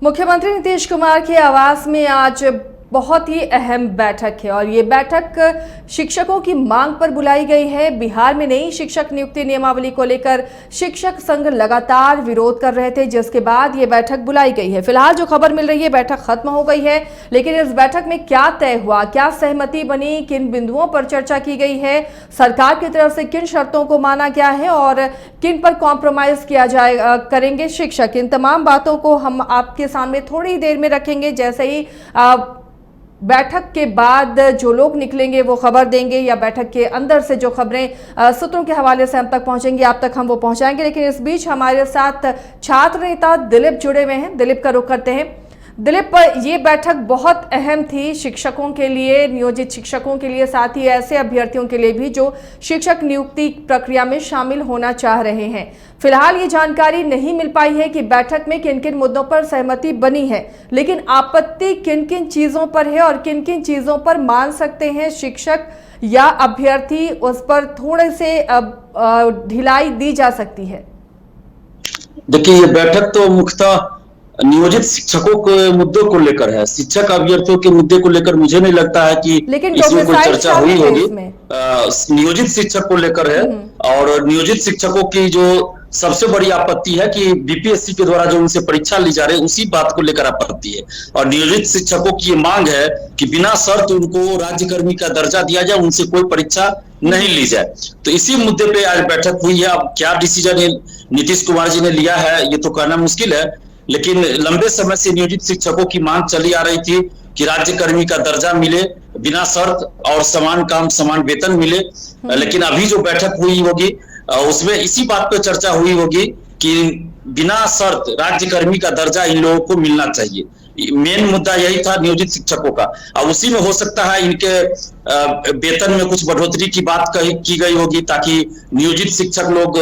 मुख्यमंत्री नीतीश कुमार के आवास में आज बहुत ही अहम बैठक है और ये बैठक शिक्षकों की मांग पर बुलाई गई है। बिहार में नई शिक्षक नियुक्ति नियमावली को लेकर शिक्षक संघ लगातार विरोध कर रहे थे, जिसके बाद ये बैठक बुलाई गई है। फिलहाल जो खबर मिल रही है, बैठक खत्म हो गई है, लेकिन इस बैठक में क्या तय हुआ, क्या सहमति बनी, किन बिंदुओं पर चर्चा की गई है, सरकार की तरफ से किन शर्तों को माना गया है और किन पर कॉम्प्रोमाइज किया जाए करेंगे शिक्षक, इन तमाम बातों को हम आपके सामने थोड़ी देर में रखेंगे। जैसे ही बैठक के बाद जो लोग निकलेंगे वो खबर देंगे या बैठक के अंदर से जो खबरें सूत्रों के हवाले से हम तक पहुंचेंगी, आप तक हम वो पहुंचाएंगे। लेकिन इस बीच हमारे साथ छात्र नेता दिलीप जुड़े हुए हैं। दिलीप का रुख करते हैं। दिलीप, ये बैठक बहुत अहम थी शिक्षकों के लिए, नियोजित शिक्षकों के लिए, साथ ही ऐसे अभ्यर्थियों के लिए भी जो शिक्षक नियुक्ति प्रक्रिया में शामिल होना चाह रहे हैं। फिलहाल ये जानकारी नहीं मिल पाई है कि बैठक में किन किन मुद्दों पर सहमति बनी है, लेकिन आपत्ति किन किन चीजों पर है और किन किन चीजों पर मान सकते हैं शिक्षक या अभ्यर्थी, उस पर थोड़े से ढिलाई दी जा सकती है। देखिए, ये बैठक तो मुख्यतः नियोजित शिक्षकों के मुद्दों को लेकर है। शिक्षक अभ्यर्थियों के मुद्दे को लेकर मुझे नहीं लगता है कि इसमें कोई चर्चा हुई होगी। नियोजित शिक्षक को लेकर है और नियोजित शिक्षकों की जो सबसे बड़ी आपत्ति है कि बीपीएससी के द्वारा जो उनसे परीक्षा ली जा रही है, उसी बात को लेकर आपत्ति है। और नियोजित शिक्षकों की ये मांग है कि बिना शर्त उनको राज्यकर्मी का दर्जा दिया जाए, उनसे कोई परीक्षा नहीं ली जाए। तो इसी मुद्दे पे आज बैठक हुई है। अब क्या डिसीजन नीतीश कुमार जी ने लिया है ये तो कहना मुश्किल है, लेकिन लंबे समय से नियोजित शिक्षकों की मांग चली आ रही थी कि राज्यकर्मी का दर्जा मिले बिना शर्त और समान काम समान वेतन मिले। लेकिन अभी जो बैठक हुई होगी उसमें इसी बात पर चर्चा हुई होगी कि बिना शर्त राज्यकर्मी का दर्जा इन लोगों को मिलना चाहिए। मेन मुद्दा यही था नियोजित शिक्षकों का। अब उसी में हो सकता है इनके वेतन में कुछ बढ़ोतरी की बात की गई होगी ताकि नियोजित शिक्षक लोग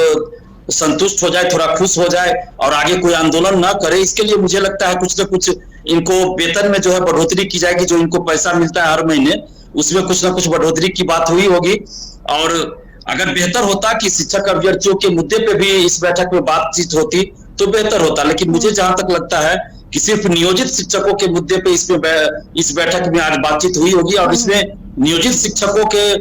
संतुष्ट हो जाए, थोड़ा खुश हो जाए और आगे कोई आंदोलन ना करे। इसके लिए मुझे लगता है कुछ न कुछ इनको वेतन में जो है बढ़ोतरी की जाएगी। जो इनको पैसा मिलता है हर महीने, उसमें कुछ ना कुछ बढ़ोतरी की बात हुई होगी। और अगर बेहतर होता कि शिक्षक अभ्यर्थियों के मुद्दे पे भी इस बैठक में बातचीत होती तो बेहतर होता। लेकिन मुझे जहां तक लगता है कि सिर्फ नियोजित शिक्षकों के मुद्दे पे इस बैठक में आज बातचीत हुई होगी। और इसमें नियोजित शिक्षकों के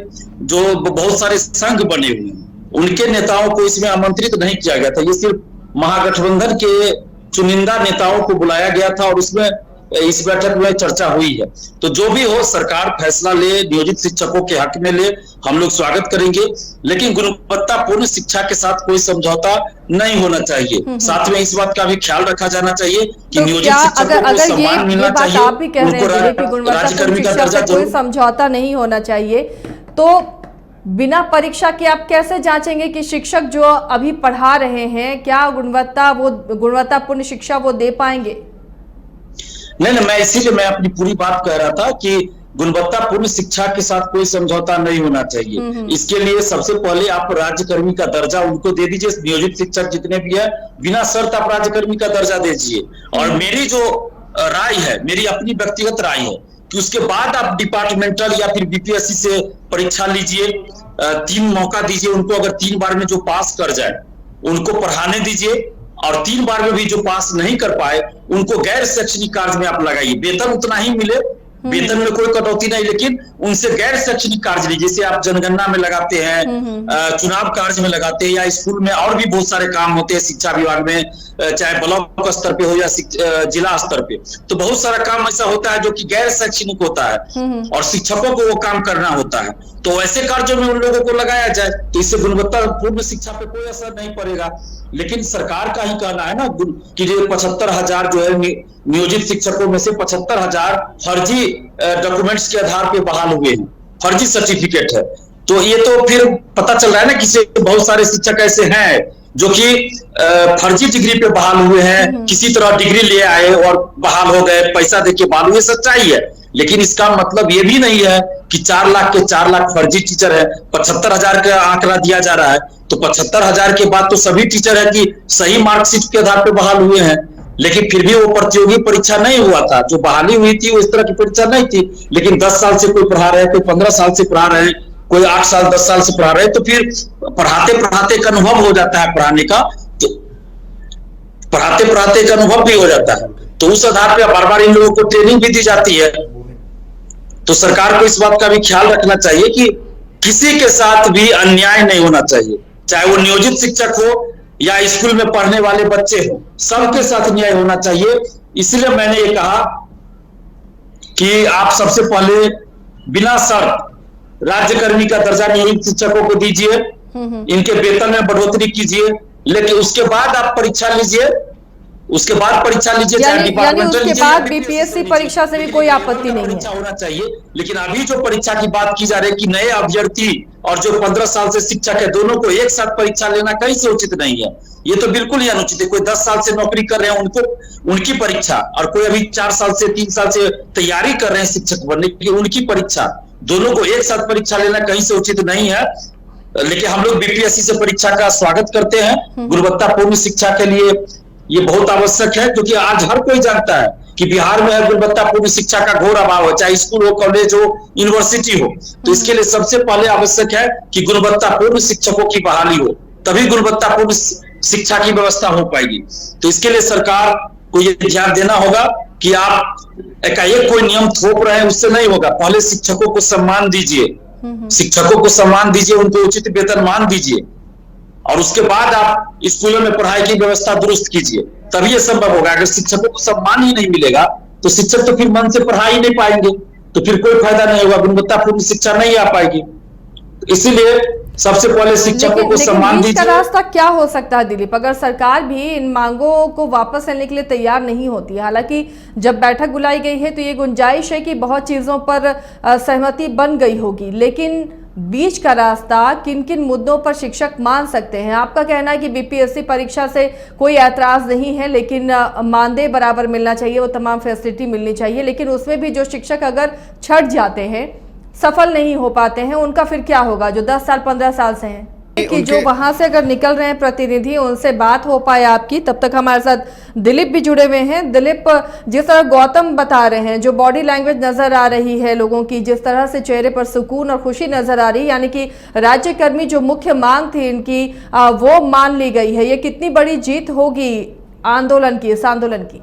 जो बहुत सारे संघ बने हुए हैं, उनके नेताओं को इसमें आमंत्रित नहीं किया गया था। ये सिर्फ महागठबंधन के चुनिंदा नेताओं को बुलाया गया था और उसमें इस बैठक में चर्चा हुई है। तो जो भी हो, सरकार फैसला ले, नियोजित शिक्षकों के हक में ले, हम लोग स्वागत करेंगे। लेकिन गुणवत्तापूर्ण शिक्षा के साथ कोई समझौता नहीं होना चाहिए। साथ में इस बात का भी ख्याल रखा जाना चाहिए कि नियोजित शिक्षकों को सम्मान मिलना चाहिए। आप भी कह रहे हैं कि गुणवत्तापूर्ण शिक्षा से कोई समझौता नहीं होना चाहिए, तो बिना परीक्षा के आप कैसे जांचेंगे कि शिक्षक जो अभी पढ़ा रहे हैं क्या गुणवत्तापूर्ण शिक्षा वो दे पाएंगे? नहीं, मैं इसीलिए मैं अपनी पूरी बात कह रहा था कि गुणवत्तापूर्ण शिक्षा के साथ कोई समझौता नहीं होना चाहिए। इसके लिए सबसे पहले आप राज्यकर्मी का दर्जा उनको दे दीजिए। नियोजित शिक्षक जितने भी है, बिना शर्त आप राज्यकर्मी का दर्जा दीजिए। और मेरी जो राय है, मेरी अपनी व्यक्तिगत राय है कि उसके बाद आप डिपार्टमेंटल या फिर बीपीएससी से परीक्षा लीजिए। 3 मौका दीजिए उनको। अगर 3 बार में जो पास कर जाए उनको पढ़ाने दीजिए, और 3 बार में भी जो पास नहीं कर पाए उनको गैर शैक्षणिक कार्य में आप लगाइए। वेतन उतना ही मिले, वेतन में कोई कटौती नहीं, लेकिन उनसे गैर शैक्षणिक कार्य लीजिए। जैसे आप जनगणना में लगाते हैं, चुनाव कार्य में लगाते हैं, या स्कूल में और भी बहुत सारे काम होते हैं शिक्षा विभाग में, चाहे ब्लॉक स्तर पे हो या जिला स्तर पे। तो बहुत सारा काम ऐसा होता है जो कि गैर शैक्षणिक होता है और शिक्षकों को वो काम करना होता है। तो ऐसे कार्यों में उन लोगों को लगाया जाए तो इससे गुणवत्तापूर्ण शिक्षा पे कोई असर नहीं पड़ेगा। लेकिन सरकार का ही कहना है ना कि जो 75,000 जो है नियोजित शिक्षकों में से 75,000 फर्जी डॉक्यूमेंट्स के आधार पे बहाल हुए हैं, फर्जी सर्टिफिकेट है। तो ये तो फिर पता चल रहा है ना कि बहुत सारे शिक्षक ऐसे हैं जो कि फर्जी डिग्री पे बहाल हुए हैं, किसी तरह डिग्री ले आए और बहाल हो गए, पैसा देके बहाल हुए। सच्चाई है, लेकिन इसका मतलब ये भी नहीं है कि 4 लाख के 4 लाख फर्जी टीचर है। 75,000 का आंकड़ा दिया जा रहा है, तो 75,000 के बाद तो सभी टीचर है कि सही मार्कशीट के आधार पर बहाल हुए हैं। लेकिन फिर भी वो प्रतियोगी परीक्षा नहीं हुआ था। जो बहाली हुई थी वो इस तरह की परीक्षा नहीं थी। लेकिन 10 साल से कोई पढ़ा रहे हैं, कोई 15 साल से पढ़ा रहे हैं, कोई 8 साल 10 साल से पढ़ा रहे हैं, तो फिर पढ़ाते पढ़ाते एक अनुभव हो जाता है पढ़ाने का, तो पढ़ाते पढ़ाते एक अनुभव भी हो जाता है। तो उस आधार पर बार बार इन लोगों को ट्रेनिंग भी दी जाती है। तो सरकार को इस बात का भी ख्याल रखना चाहिए कि किसी के साथ भी अन्याय नहीं होना चाहिए, चाहे वो नियोजित शिक्षक हो या स्कूल में पढ़ने वाले बच्चे हो, सबके साथ न्याय होना चाहिए। इसलिए मैंने ये कहा कि आप सबसे पहले बिना शर्त राज्यकर्मी का दर्जा नियोजित शिक्षकों को दीजिए, इनके वेतन में बढ़ोतरी कीजिए, लेकिन उसके बाद आप परीक्षा लीजिए, उसके बाद परीक्षा लीजिए, चाहे डिपार्टमेंटल लीजिए, उसके बाद बीपीएससी परीक्षा से भी कोई आपत्ति नहीं है, होना चाहिए। लेकिन अभी जो परीक्षा की बात की जा रही है कि नए अभ्यर्थी और जो 15 साल से शिक्षक है दोनों को एक साथ परीक्षा लेना कहीं से उचित नहीं है, ये तो बिल्कुल ही अनुचित है। कोई 10 साल से नौकरी कर रहे हैं उनको उनकी परीक्षा, और कोई अभी 4 साल से 3 साल से तैयारी कर रहे हैं शिक्षक बनने की उनकी परीक्षा, दोनों को एक साथ परीक्षा लेना कहीं से उचित नहीं है। लेकिन हम लोग बीपीएससी से परीक्षा का स्वागत करते हैं। गुणवत्तापूर्ण शिक्षा के लिए ये बहुत आवश्यक है, क्योंकि आज हर कोई जानता है कि बिहार में गुणवत्तापूर्ण शिक्षा का घोर अभाव है, चाहे स्कूल हो, कॉलेज हो, यूनिवर्सिटी हो। तो इसके लिए सबसे पहले आवश्यक है कि गुणवत्तापूर्ण शिक्षकों की बहाली हो, तभी गुणवत्तापूर्ण शिक्षा की व्यवस्था हो पाएगी। तो इसके लिए सरकार को ये ध्यान देना होगा कि आप एकाएक कोई नियम थोप रहे हैं, उससे नहीं होगा। पहले शिक्षकों को सम्मान दीजिए, शिक्षकों को सम्मान दीजिए, उनको उचित वेतनमान दीजिए, और उसके बाद आप स्कूलों में पढ़ाई की व्यवस्था दुरुस्त कीजिए, तभी ये संभव होगा। अगर शिक्षकों को सम्मान ही नहीं मिलेगा तो शिक्षक तो फिर मन से पढ़ा ही नहीं पाएंगे, तो फिर कोई फायदा नहीं होगा, गुणवत्तापूर्ण शिक्षा नहीं आ पाएगी। इसीलिए सबसे पहले शिक्षकों को सम्मान दीजिए। इसका रास्ता क्या हो सकता है दिलीप, अगर सरकार भी इन मांगों को वापस लेने के लिए तैयार नहीं होती है? हालांकि जब बैठक बुलाई गई है तो ये गुंजाइश है कि बहुत चीजों पर सहमति बन गई होगी, लेकिन बीच का रास्ता किन किन मुद्दों पर शिक्षक मान सकते हैं? आपका कहना है कि बीपीएससी परीक्षा से कोई ऐतराज नहीं है, लेकिन मानदेय बराबर मिलना चाहिए, वो तमाम फैसिलिटी मिलनी चाहिए, लेकिन उसमें भी जो शिक्षक अगर छट जाते हैं, सफल नहीं हो पाते हैं, उनका फिर क्या होगा जो 10 साल 15 साल से हैं कि जो वहां से अगर निकल रहे हैं प्रतिनिधि, उनसे बात हो पाए आपकी? तब तक हमारे साथ दिलीप भी जुड़े हुए हैं। दिलीप, जिस तरह गौतम बता रहे हैं, जो बॉडी लैंग्वेज नजर आ रही है लोगों की, जिस तरह से चेहरे पर सुकून और खुशी नजर आ रही है, यानी कि राज्यकर्मी जो मुख्य मांग थी इनकी वो मान ली गई है, ये कितनी बड़ी जीत होगी आंदोलन की, इस आंदोलन की?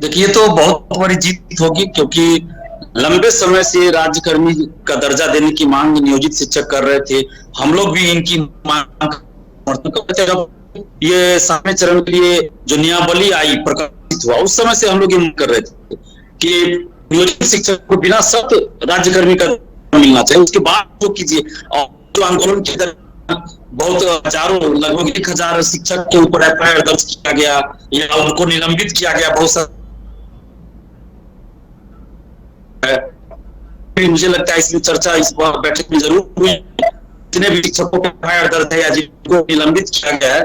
देखिए, तो बहुत बड़ी जीत होगी, क्योंकि लंबे समय से राज्यकर्मी का दर्जा देने की मांग नियोजित शिक्षक कर रहे थे। हम लोग भी इनकी मांग करते थे। ये सातवें चरण के लिए जो नियमावली आई, प्रकाशित हुआ, उस समय से हम लोग ये मांग कर रहे थे कि नियोजित शिक्षक को बिना शर्त राज्यकर्मी का मिलना चाहिए। उसके बाद जो कीजिए, और जो आंदोलन के दौरान बहुत हजारों, लगभग 1000 शिक्षक के ऊपर एफआईआर दर्ज किया गया या उनको निलंबित किया गया। बहुत सारा मुझे लगता है इसमें चर्चा इस बैठक में जरूर हुई। जितने भी शिक्षकों के एफआईआर दर्ज है या जिनको निलंबित किया गया है,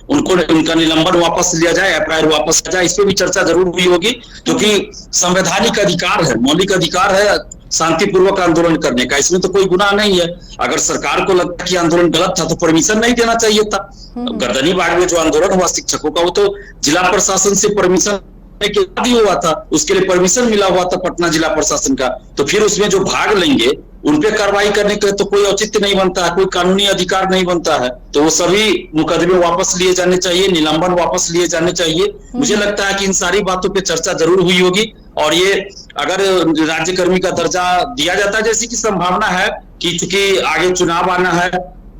उनको उनका निलंबन वापस लिया जाए, एफआईआर वापस लिया जाए, इस पे भी चर्चा जरूर हुई होगी, क्योंकि संवैधानिक अधिकार है, मौलिक अधिकार है शांतिपूर्वक आंदोलन करने का। इसमें तो कोई गुनाह नहीं है। अगर सरकार को लगता कि आंदोलन गलत था तो परमिशन नहीं देना चाहिए था। गर्दनी बाग में जो आंदोलन हुआ शिक्षकों का, वो तो जिला प्रशासन से परमिशन के बाद ही हुआ था, उसके लिए परमिशन मिला हुआ था पटना जिला प्रशासन का। तो फिर उसमें जो भाग लेंगे उन पे कार्रवाई करने के तो कोई औचित्य नहीं बनता है, कोई कानूनी अधिकार नहीं बनता है। तो वो सभी मुकदमे वापस लिए जाने चाहिए, निलंबन वापस लिए जाने चाहिए। मुझे लगता है कि इन सारी बातों पे चर्चा जरूर हुई होगी, और ये अगर राज्यकर्मी का दर्जा दिया जाता है, जैसी की संभावना है कि चूंकि आगे चुनाव आना है,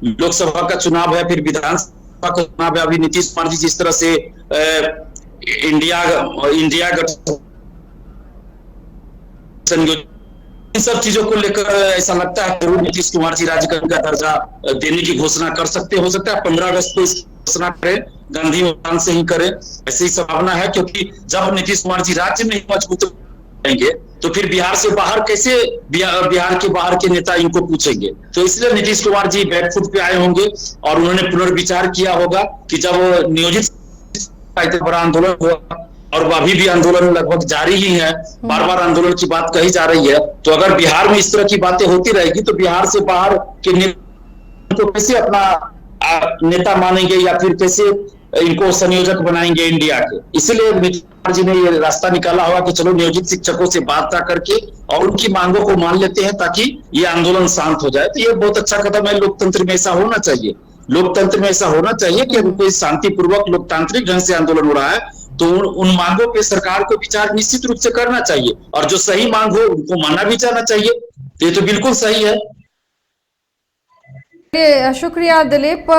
लोकसभा का चुनाव है, फिर विधानसभा का चुनाव है। अभी नीतीश कुमार जी जिस तरह से इंडिया गठबंधन, इन सब चीजों को लेकर ऐसा लगता है जरूर नीतीश कुमार जी राज्यकर्मी का दर्जा देने की घोषणा कर सकते, हो सकता है 15 अगस्त को इस घोषणा करें, गांधी मैदान से ही करें, ऐसी संभावना है। क्योंकि जब नीतीश कुमार जी राज्य में ही मजबूत रहेंगे तो फिर बिहार से बाहर कैसे, बिहार के बाहर के नेता इनको पूछेंगे? तो इसलिए नीतीश कुमार जी बैकफुट पे आए होंगे और उन्होंने पुनर्विचार किया होगा कि जब नियोजित बड़ा आंदोलन हुआ, और अभी भी आंदोलन लगभग जारी ही है, बार बार आंदोलन की बात कही जा रही है, तो अगर बिहार में इस तरह की बातें होती रहेगी तो बिहार से बाहर के नेता को कैसे अपना नेता मानेंगे या फिर कैसे इनको संयोजक बनाएंगे इंडिया के? इसलिए नीतीश कुमार जी ने ये रास्ता निकाला हुआ कि चलो नियोजित शिक्षकों से बात करके और उनकी मांगों को मान लेते हैं ताकि ये आंदोलन शांत हो जाए। तो ये बहुत अच्छा कदम है। लोकतंत्र में ऐसा होना चाहिए, लोकतंत्र में ऐसा होना चाहिए कि अगर कोई शांतिपूर्वक लोकतांत्रिक ढंग से आंदोलन हो रहा है तो उन मांगों पे सरकार को विचार निश्चित रूप से करना चाहिए और जो सही मांग हो उनको माना भी जाना चाहिए। तो ये तो बिल्कुल सही है। शुक्रिया दिलीप।